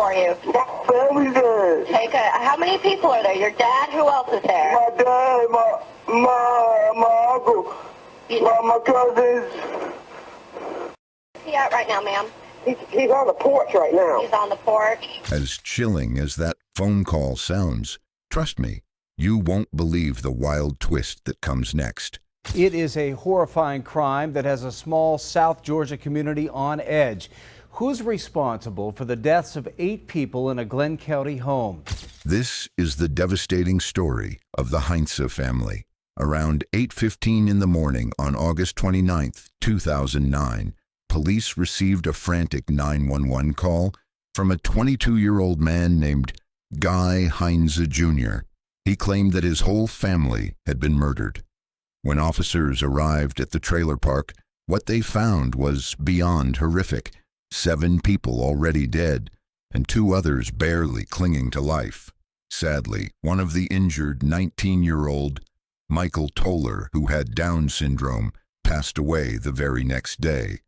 for you? My family's there. How many people are there? Your dad? Who else is there? My dad, my uncle, my cousins. Where's he at right now, ma'am? He's on the porch right now. He's on the porch. As chilling as that phone call sounds, trust me, you won't believe the wild twist that comes next. It is a horrifying crime that has a small South Georgia community on edge. Who's responsible for the deaths of 8 people in a Glenn County home? This is the devastating story of the Heinze family. Around 8:15 in the morning on August 29, 2009, police received a frantic 911 call from a 22-year-old man named Guy Heinze Jr. He claimed that his whole family had been murdered. When officers arrived at the trailer park, what they found was beyond horrific. 7 people already dead, and 2 others barely clinging to life. Sadly, one of the injured 19-year-old Michael Toller, who had Down syndrome, passed away the very next day.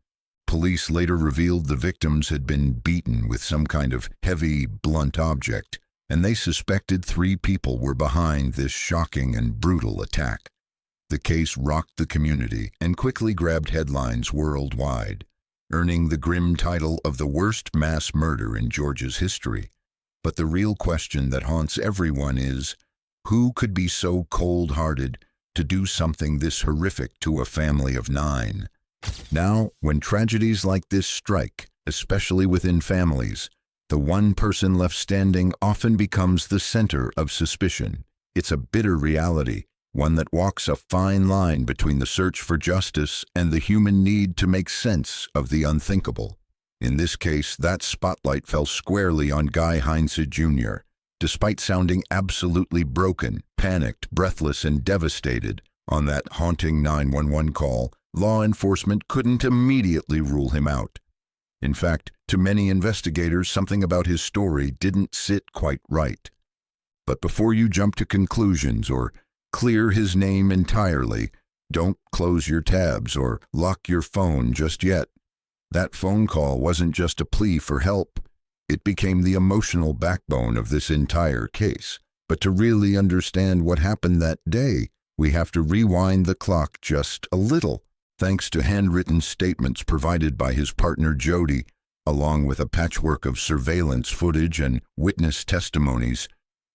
Police later revealed the victims had been beaten with some kind of heavy, blunt object, and they suspected 3 people were behind this shocking and brutal attack. The case rocked the community and quickly grabbed headlines worldwide, earning the grim title of the worst mass murder in Georgia's history. But the real question that haunts everyone is, who could be so cold-hearted to do something this horrific to a family of 9? Now, when tragedies like this strike, especially within families, the one person left standing often becomes the center of suspicion. It's a bitter reality, one that walks a fine line between the search for justice and the human need to make sense of the unthinkable. In this case, that spotlight fell squarely on Guy Heinze Jr. Despite sounding absolutely broken, panicked, breathless, and devastated on that haunting 911 call, law enforcement couldn't immediately rule him out. In fact, to many investigators, something about his story didn't sit quite right. But before you jump to conclusions or clear his name entirely, don't close your tabs or lock your phone just yet. That phone call wasn't just a plea for help. It became the emotional backbone of this entire case. But to really understand what happened that day, we have to rewind the clock just a little. Thanks to handwritten statements provided by his partner Jody, along with a patchwork of surveillance footage and witness testimonies,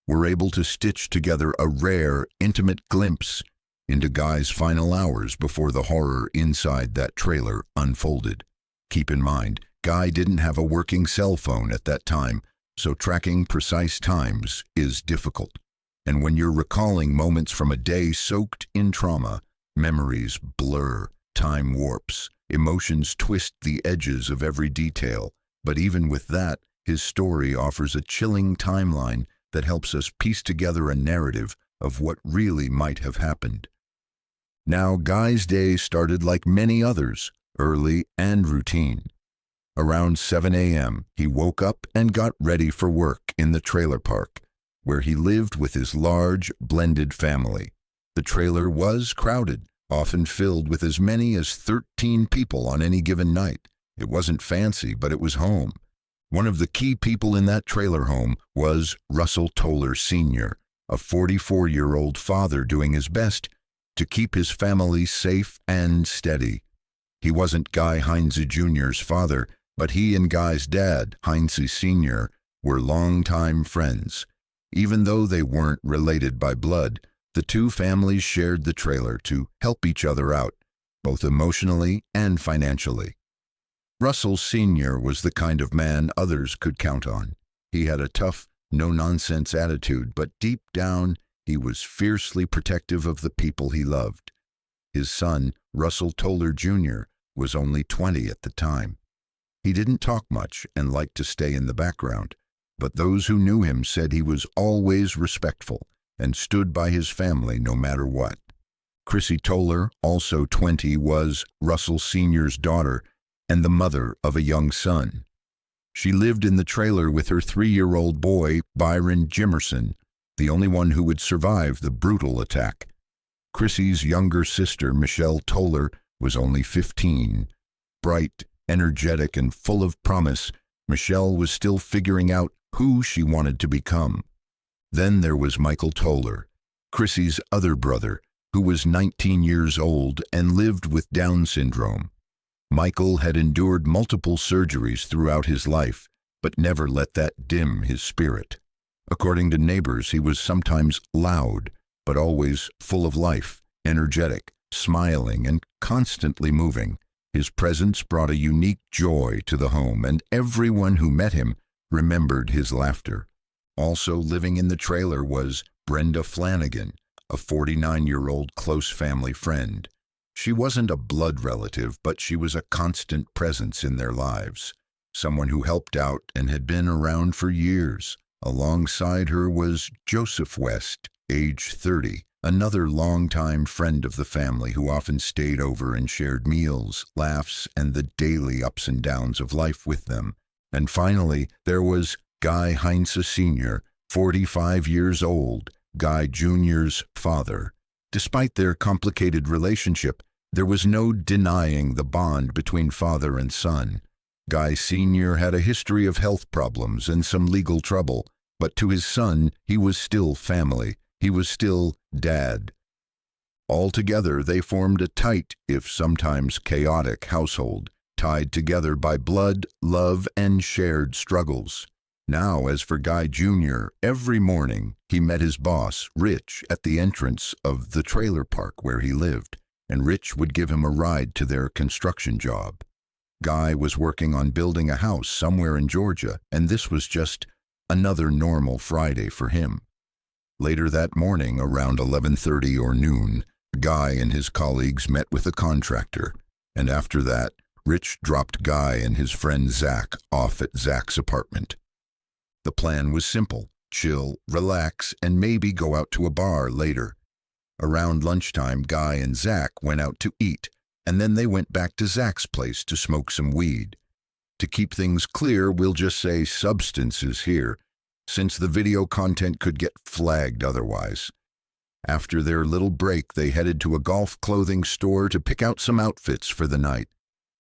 we're able to stitch together a rare, intimate glimpse into Guy's final hours before the horror inside that trailer unfolded. Keep in mind, Guy didn't have a working cell phone at that time, so tracking precise times is difficult. And when you're recalling moments from a day soaked in trauma, memories blur, time warps, emotions twist the edges of every detail. But even with that, his story offers a chilling timeline that helps us piece together a narrative of what really might have happened. Now, Guy's day started like many others, early and routine. Around 7 a.m., he woke up and got ready for work in the trailer park, where he lived with his large, blended family. The trailer was crowded, often filled with as many as 13 people on any given night. It wasn't fancy, but it was home. One of the key people in that trailer home was Russell Toller Sr., a 44-year-old father doing his best to keep his family safe and steady. He wasn't Guy Heinze Jr.'s father, but he and Guy's dad, Heinze Sr., were longtime friends. Even though they weren't related by blood, the two families shared the trailer to help each other out, both emotionally and financially. Russell Sr. was the kind of man others could count on. He had a tough, no-nonsense attitude, but deep down, he was fiercely protective of the people he loved. His son, Russell Toller Jr., was only 20 at the time. He didn't talk much and liked to stay in the background, but those who knew him said he was always respectful and stood by his family no matter what. Chrissy Toller, also 20, was Russell Sr.'s daughter and the mother of a young son. She lived in the trailer with her 3-year-old boy, Byron Jimerson, the only one who would survive the brutal attack. Chrissy's younger sister, Michelle Toller, was only 15. Bright, energetic, and full of promise, Michelle was still figuring out who she wanted to become. Then there was Michael Toller, Chrissy's other brother, who was 19 years old and lived with Down syndrome. Michael had endured multiple surgeries throughout his life, but never let that dim his spirit. According to neighbors, he was sometimes loud, but always full of life, energetic, smiling, and constantly moving. His presence brought a unique joy to the home, and everyone who met him remembered his laughter. Also living in the trailer was Brenda Flanagan, a 49-year-old close family friend. She wasn't a blood relative, but she was a constant presence in their lives, someone who helped out and had been around for years. Alongside her was Joseph West, age 30, another longtime friend of the family who often stayed over and shared meals, laughs, and the daily ups and downs of life with them. And finally, there was Guy Heinze Sr., 45 years old, Guy Jr.'s father. Despite their complicated relationship, there was no denying the bond between father and son. Guy Sr. had a history of health problems and some legal trouble, but to his son, he was still family. He was still Dad. Altogether, they formed a tight, if sometimes chaotic, household, tied together by blood, love, and shared struggles. Now, as for Guy Jr., every morning he met his boss, Rich, at the entrance of the trailer park where he lived, and Rich would give him a ride to their construction job. Guy was working on building a house somewhere in Georgia, and this was just another normal Friday for him. Later that morning, around 11:30 or noon, Guy and his colleagues met with a contractor, and after that, Rich dropped Guy and his friend Zach off at Zach's apartment. The plan was simple: chill, relax, and maybe go out to a bar later. Around lunchtime, Guy and Zach went out to eat, and then they went back to Zach's place to smoke some weed. To keep things clear, we'll just say substances here, since the video content could get flagged otherwise. After their little break, they headed to a golf clothing store to pick out some outfits for the night.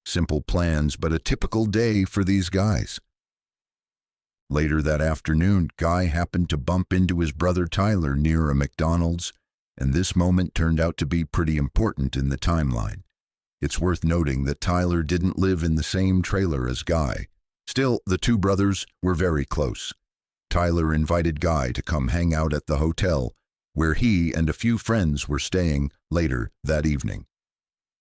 Simple plans, but a typical day for these guys. Later that afternoon, Guy happened to bump into his brother Tyler near a McDonald's, and this moment turned out to be pretty important in the timeline. It's worth noting that Tyler didn't live in the same trailer as Guy. Still, the two brothers were very close. Tyler invited Guy to come hang out at the hotel, where he and a few friends were staying later that evening.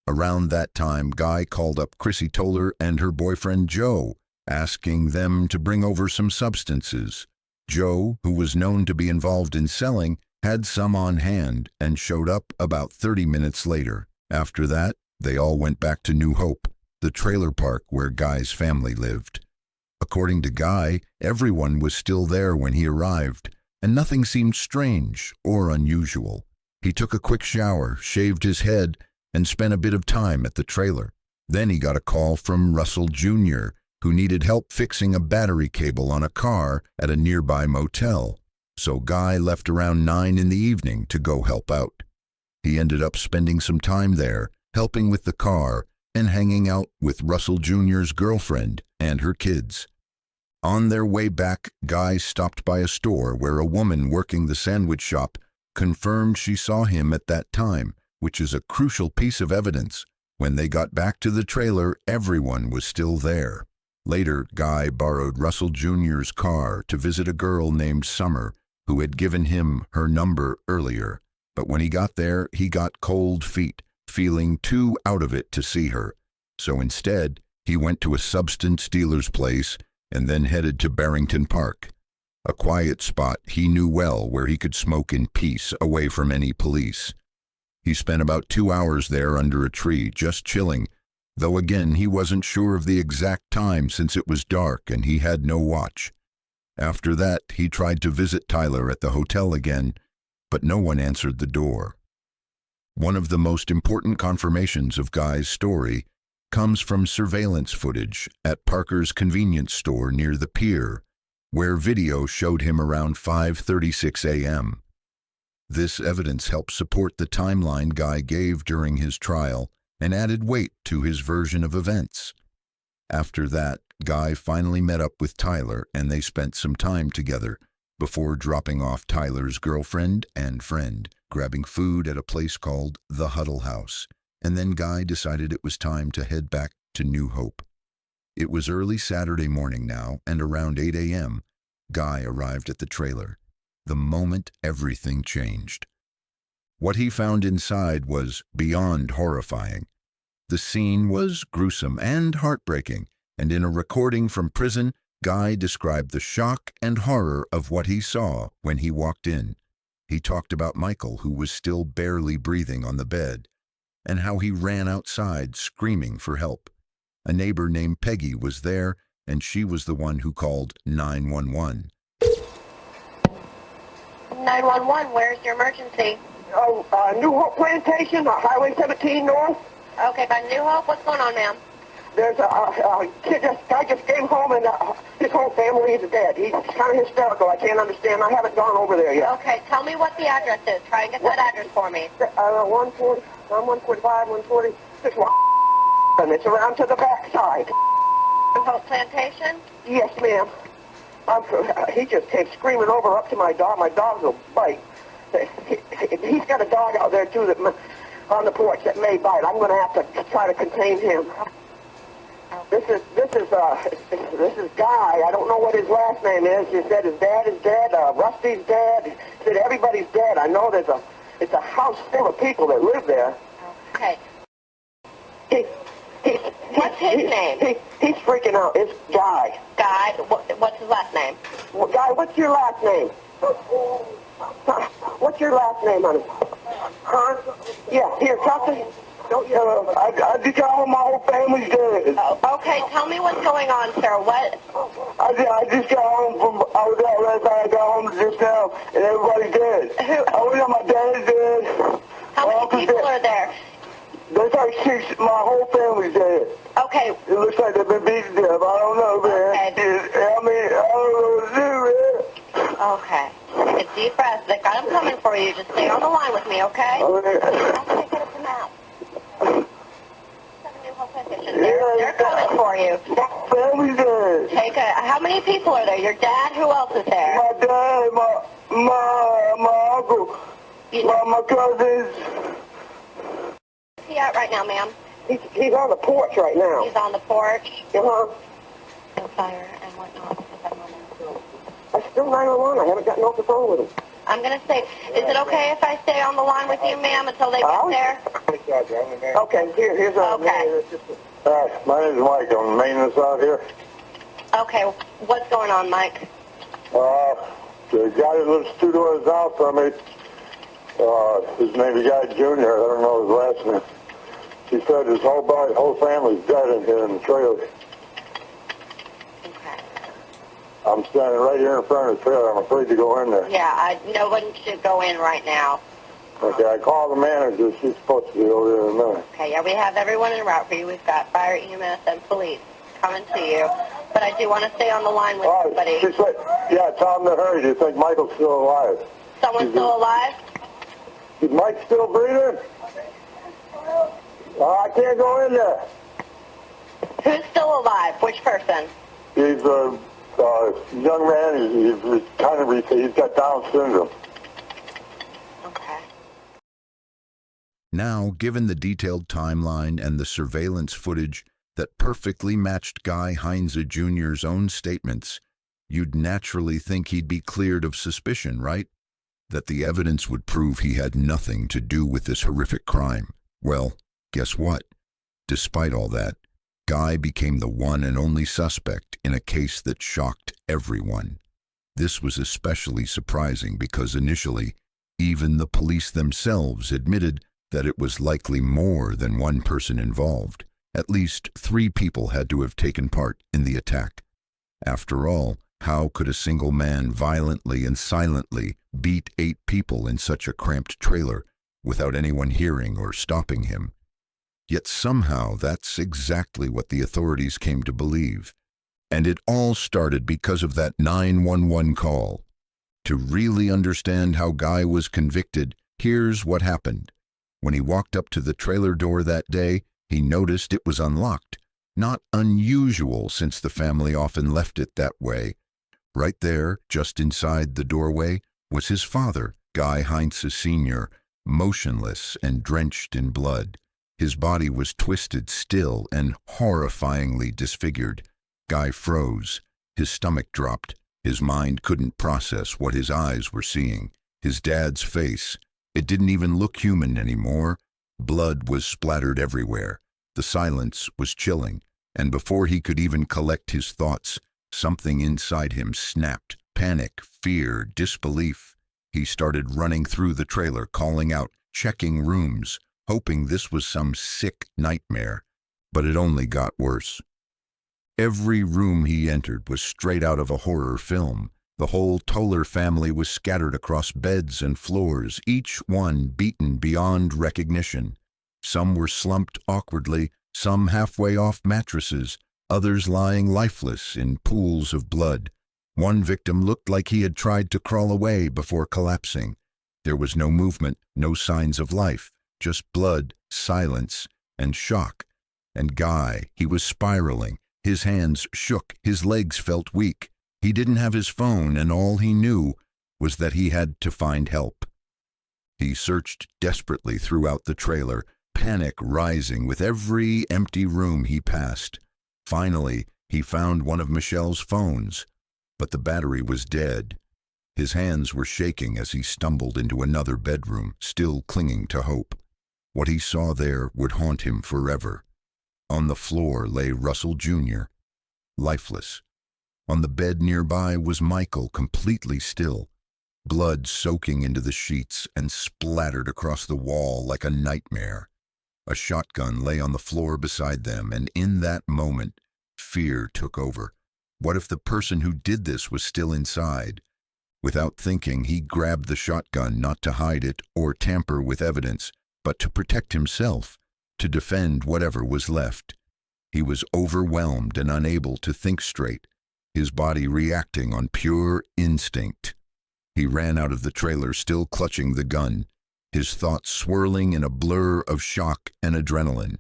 Around that time, Guy called up Chrissy Toller and her boyfriend Joe, asking them to bring over some substances. Joe, who was known to be involved in selling, had some on hand and showed up about 30 minutes later. After that, they all went back to New Hope, the trailer park where Guy's family lived. According to Guy, everyone was still there when he arrived, and nothing seemed strange or unusual. He took a quick shower, shaved his head, and spent a bit of time at the trailer. Then he got a call from Russell Jr., who needed help fixing a battery cable on a car at a nearby motel. So Guy left around 9 in the evening to go help out. He ended up spending some time there, helping with the car and hanging out with Russell Jr.'s girlfriend and her kids. On their way back, Guy stopped by a store where a woman working the sandwich shop confirmed she saw him at that time, which is a crucial piece of evidence. When they got back to the trailer, everyone was still there. Later, Guy borrowed Russell Jr.'s car to visit a girl named Summer, who had given him her number earlier. But when he got there, he got cold feet, feeling too out of it to see her. So instead, he went to a substance dealer's place and then headed to Barrington Park, a quiet spot he knew well where he could smoke in peace away from any police. He spent about 2 hours there under a tree, just chilling, though again he wasn't sure of the exact time since it was dark and he had no watch. After that, he tried to visit Tyler at the hotel again, but no one answered the door. One of the most important confirmations of Guy's story comes from surveillance footage at Parker's convenience store near the pier, where video showed him around 5:36 a.m. This evidence helped support the timeline Guy gave during his trial and added weight to his version of events. After that, Guy finally met up with Tyler and they spent some time together before dropping off Tyler's girlfriend and friend, grabbing food at a place called the Huddle House. And then Guy decided it was time to head back to New Hope. It was early Saturday morning now, and around 8 a.m., Guy arrived at the trailer. The moment everything changed. What he found inside was beyond horrifying. The scene was gruesome and heartbreaking, and in a recording from prison, Guy described the shock and horror of what he saw when he walked in. He talked about Michael, who was still barely breathing on the bed, and how he ran outside screaming for help. A neighbor named Peggy was there, and she was the one who called 911. 911, where's your emergency? New Hope Plantation, Highway 17 North. Okay, by New Hope, what's going on, ma'am? There's a kid, guy just came home and his whole family is dead. He's kind of hysterical. I can't understand. I haven't gone over there yet. Okay, tell me what the address is. Try and get that address for me. 145, 146, and it's around to the backside. New Hope Plantation? Yes, ma'am. He just came screaming over up to my dog. My dog will bite. He's got a dog out there, too, that on the porch that may bite. I'm going to have to try to contain him. This is Guy. I don't know what his last name is. He said his dad is dead. Rusty's dead. He said everybody's dead. I know it's a house full of people that live there. Okay. What's his name? He's freaking out. It's Guy. Guy, what's his last name? Well, Guy, what's your last name? What's your last name, honey? Huh? Yeah, here, talk to him. I just got home, my whole family's dead. Okay, tell me what's going on, sir. What? I just got home from, I was out last night, I got home just now, and everybody's dead. My dad's dead. How many people are there? There's like 6, my whole family's dead. Okay. It looks like they've been beaten to death. I don't know, man. Okay. I don't know what to do, man. Okay. Take a deep breath. I'm coming for you. Just stay on the line with me, okay? Okay. They're coming for you. My family's dead. How many people are there? Your dad? Who else is there? My dad, my uncle, my cousins. Where's he at right now, ma'am? He's on the porch right now. He's on the porch. Uh-huh. No fire and whatnot at that moment. I still 911. I haven't gotten off the phone with him. I'm going to say, is it okay if I stay on the line with you, ma'am, until they get there? Okay, here's a... Okay. My name's Mike. I'm the maintenance out here. Okay, what's going on, Mike? The guy that lives 2 doors down from me, his name is Guy Jr., I don't know his last name. He said his whole family's dead in here in the trailer. Okay. I'm standing right here in front of the trailer. I'm afraid to go in there. Yeah, no one should go in right now. Okay, I called the manager. She's supposed to be over there in a minute. Okay, yeah, we have everyone en route for you. We've got fire, EMS, and police coming to you. But I do want to stay on the line with somebody. She said, yeah, tell him to hurry. Do you think Michael's still alive? Someone's still alive? Is Mike still breathing? I can't go in there. Who's still alive? Which person? He's a young man. He's got Down syndrome. Okay. Now, given the detailed timeline and the surveillance footage that perfectly matched Guy Heinze Jr.'s own statements, you'd naturally think he'd be cleared of suspicion, right? That the evidence would prove he had nothing to do with this horrific crime. Well, guess what? Despite all that, Guy became the one and only suspect in a case that shocked everyone. This was especially surprising because initially, even the police themselves admitted that it was likely more than one person involved. At least 3 people had to have taken part in the attack. After all, how could a single man violently and silently beat 8 people in such a cramped trailer without anyone hearing or stopping him? Yet somehow that's exactly what the authorities came to believe. And it all started because of that 911 call. To really understand how Guy was convicted, here's what happened. When he walked up to the trailer door that day, he noticed it was unlocked. Not unusual, since the family often left it that way. Right there, just inside the doorway, was his father, Guy Heinze Sr., motionless and drenched in blood. His body was twisted still and horrifyingly disfigured. Guy froze. His stomach dropped. His mind couldn't process what his eyes were seeing. His dad's face, it didn't even look human anymore. Blood was splattered everywhere. The silence was chilling, and before he could even collect his thoughts, something inside him snapped. Panic, fear, disbelief. He started running through the trailer, calling out, checking rooms, hoping this was some sick nightmare. But it only got worse. Every room he entered was straight out of a horror film. The whole Toller family was scattered across beds and floors, each one beaten beyond recognition. Some were slumped awkwardly, some halfway off mattresses, others lying lifeless in pools of blood. One victim looked like he had tried to crawl away before collapsing. There was no movement, no signs of life, just blood, silence, and shock. And Guy, he was spiraling. His hands shook, his legs felt weak. He didn't have his phone, and all he knew was that he had to find help. He searched desperately throughout the trailer, panic rising with every empty room he passed. Finally, he found one of Michelle's phones, but the battery was dead. His hands were shaking as he stumbled into another bedroom, still clinging to hope. What he saw there would haunt him forever. On the floor lay Russell Jr., lifeless. On the bed nearby was Michael, completely still, blood soaking into the sheets and splattered across the wall like a nightmare. A shotgun lay on the floor beside them, and in that moment, fear took over. What if the person who did this was still inside? Without thinking, he grabbed the shotgun, not to hide it or tamper with evidence, but to protect himself, to defend whatever was left. He was overwhelmed and unable to think straight, his body reacting on pure instinct. He ran out of the trailer, still clutching the gun, his thoughts swirling in a blur of shock and adrenaline.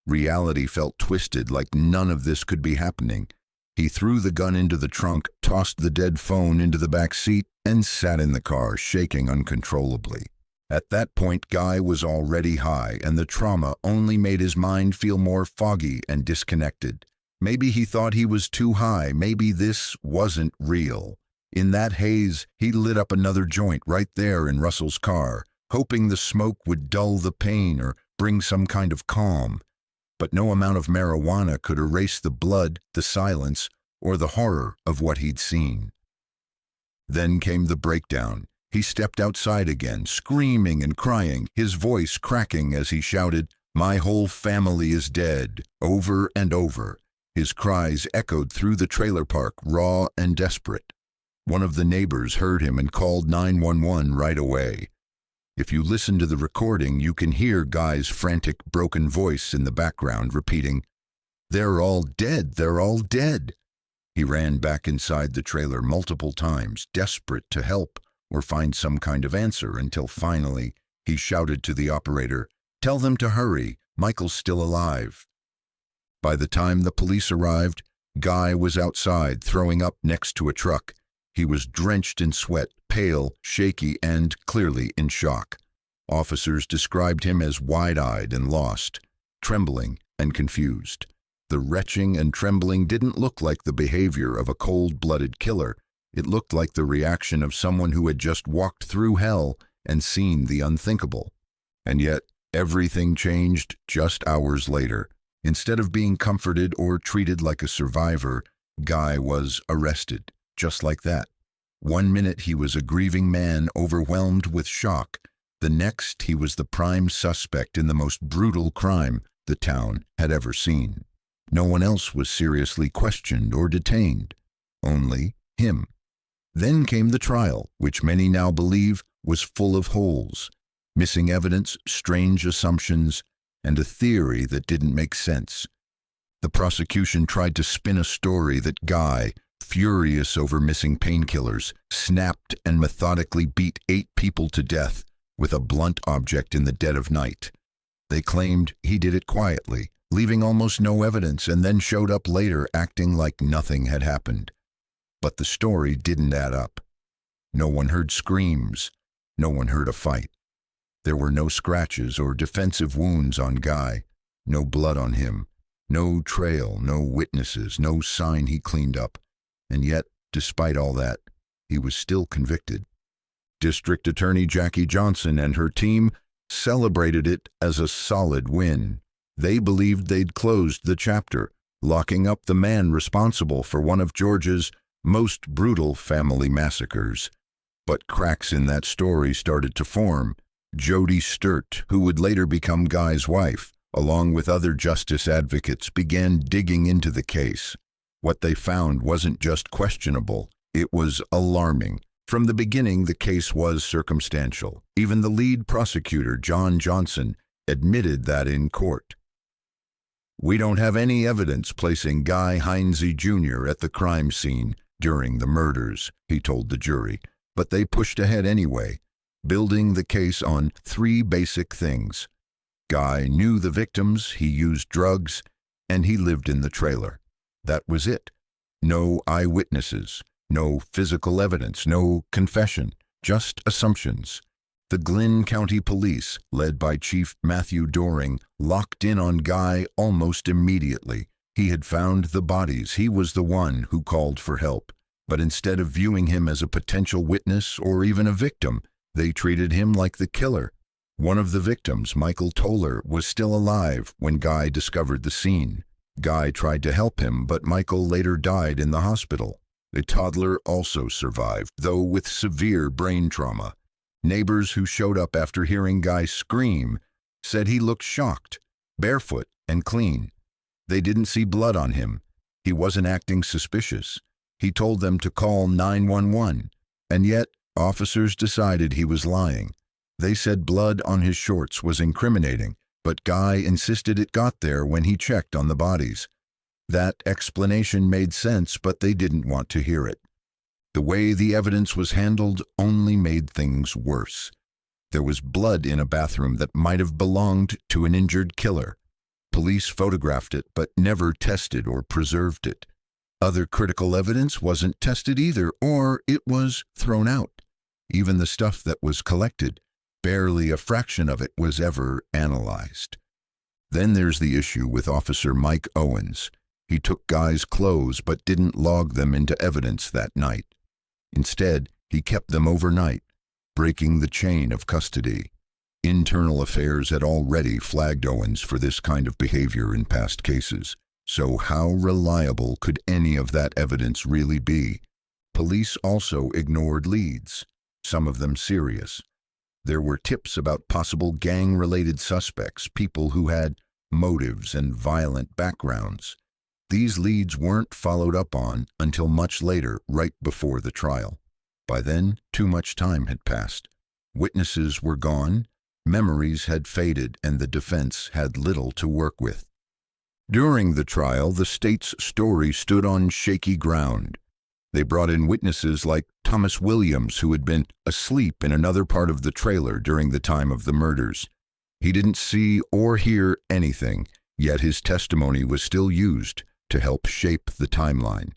Reality felt twisted, like none of this could be happening. He threw the gun into the trunk, tossed the dead phone into the back seat, and sat in the car, shaking uncontrollably. At that point, Guy was already high, and the trauma only made his mind feel more foggy and disconnected. Maybe he thought he was too high. Maybe this wasn't real. In that haze, he lit up another joint right there in Russell's car, hoping the smoke would dull the pain or bring some kind of calm. But no amount of marijuana could erase the blood, the silence, or the horror of what he'd seen. Then came the breakdown. He stepped outside again, screaming and crying, his voice cracking as he shouted, "My whole family is dead," over and over. His cries echoed through the trailer park, raw and desperate. One of the neighbors heard him and called 911 right away. If you listen to the recording, you can hear Guy's frantic, broken voice in the background repeating, "They're all dead, they're all dead." He ran back inside the trailer multiple times, desperate to help or find some kind of answer, until finally he shouted to the operator, "Tell them to hurry, Michael's still alive." By the time the police arrived, Guy was outside, throwing up next to a truck. He was drenched in sweat, pale, shaky, and clearly in shock. Officers described him as wide-eyed and lost, trembling and confused. The retching and trembling didn't look like the behavior of a cold-blooded killer. It looked like the reaction of someone who had just walked through hell and seen the unthinkable. And yet, everything changed just hours later. Instead of being comforted or treated like a survivor, Guy was arrested, just like that. One minute he was a grieving man overwhelmed with shock. The next he was the prime suspect in the most brutal crime the town had ever seen. No one else was seriously questioned or detained. Only him. Then came the trial, which many now believe was full of holes, missing evidence, strange assumptions, and a theory that didn't make sense. The prosecution tried to spin a story that Guy, furious over missing painkillers, snapped and methodically beat 8 people to death with a blunt object in the dead of night. They claimed he did it quietly, leaving almost no evidence, and then showed up later acting like nothing had happened. But the story didn't add up. No one heard screams. No one heard a fight. There were no scratches or defensive wounds on Guy, no blood on him, no trail, no witnesses, no sign he cleaned up. And yet, despite all that, he was still convicted. District Attorney Jackie Johnson and her team celebrated it as a solid win. They believed they'd closed the chapter, locking up the man responsible for one of Georgia's most brutal family massacres. But cracks in that story started to form. Jody Sturt, who would later become Guy's wife, along with other justice advocates, began digging into the case. What they found wasn't just questionable, it was alarming. From the beginning, the case was circumstantial. Even the lead prosecutor, John Johnson, admitted that in court. "We don't have any evidence placing Guy Heinze Jr. at the crime scene during the murders," he told the jury, but they pushed ahead anyway, building the case on three basic things. Guy knew the victims, he used drugs, and he lived in the trailer. That was it. No eyewitnesses, no physical evidence, no confession, just assumptions. The Glynn County Police, led by Chief Matthew Doring, locked in on Guy almost immediately. He had found the bodies. He was the one who called for help. But instead of viewing him as a potential witness or even a victim, they treated him like the killer. One of the victims, Michael Toller, was still alive when Guy discovered the scene. Guy tried to help him, but Michael later died in the hospital. The toddler also survived, though with severe brain trauma. Neighbors who showed up after hearing Guy scream said he looked shocked, barefoot and clean. They didn't see blood on him. He wasn't acting suspicious. He told them to call 911, and yet officers decided he was lying. They said blood on his shorts was incriminating, but Guy insisted it got there when he checked on the bodies. That explanation made sense, but they didn't want to hear it. The way the evidence was handled only made things worse. There was blood in a bathroom that might have belonged to an injured killer. Police photographed it, but never tested or preserved it. Other critical evidence wasn't tested either, or it was thrown out. Even the stuff that was collected, barely a fraction of it was ever analyzed. Then there's the issue with Officer Mike Owens. He took Guy's clothes but didn't log them into evidence that night. Instead, he kept them overnight, breaking the chain of custody. Internal Affairs had already flagged Owens for this kind of behavior in past cases. So how reliable could any of that evidence really be? Police also ignored leads, some of them serious. There were tips about possible gang-related suspects, people who had motives and violent backgrounds. These leads weren't followed up on until much later, right before the trial. By then, too much time had passed. Witnesses were gone, memories had faded, and the defense had little to work with. During the trial, the state's story stood on shaky ground. They brought in witnesses like Thomas Williams, who had been asleep in another part of the trailer during the time of the murders. He didn't see or hear anything, yet his testimony was still used to help shape the timeline.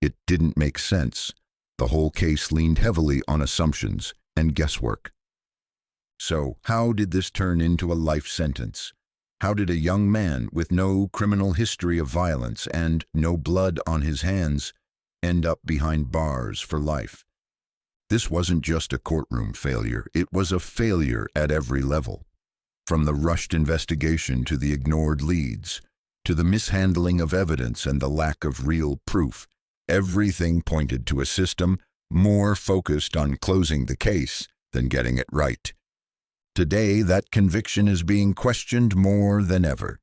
It didn't make sense. The whole case leaned heavily on assumptions and guesswork. So, how did this turn into a life sentence? How did a young man with no criminal history of violence and no blood on his hands end up behind bars for life? This wasn't just a courtroom failure, it was a failure at every level. From the rushed investigation to the ignored leads, to the mishandling of evidence and the lack of real proof, everything pointed to a system more focused on closing the case than getting it right. Today, that conviction is being questioned more than ever.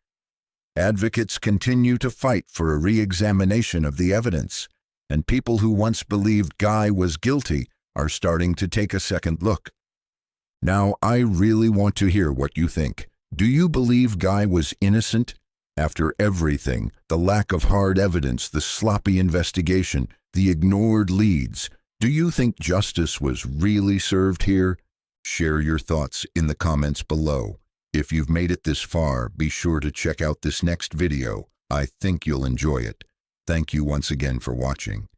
Advocates continue to fight for a re-examination of the evidence, and people who once believed Guy was guilty are starting to take a second look. Now, I really want to hear what you think. Do you believe Guy was innocent? After everything, the lack of hard evidence, the sloppy investigation, the ignored leads, do you think justice was really served here? Share your thoughts in the comments below. If you've made it this far, be sure to check out this next video. I think you'll enjoy it. Thank you once again for watching.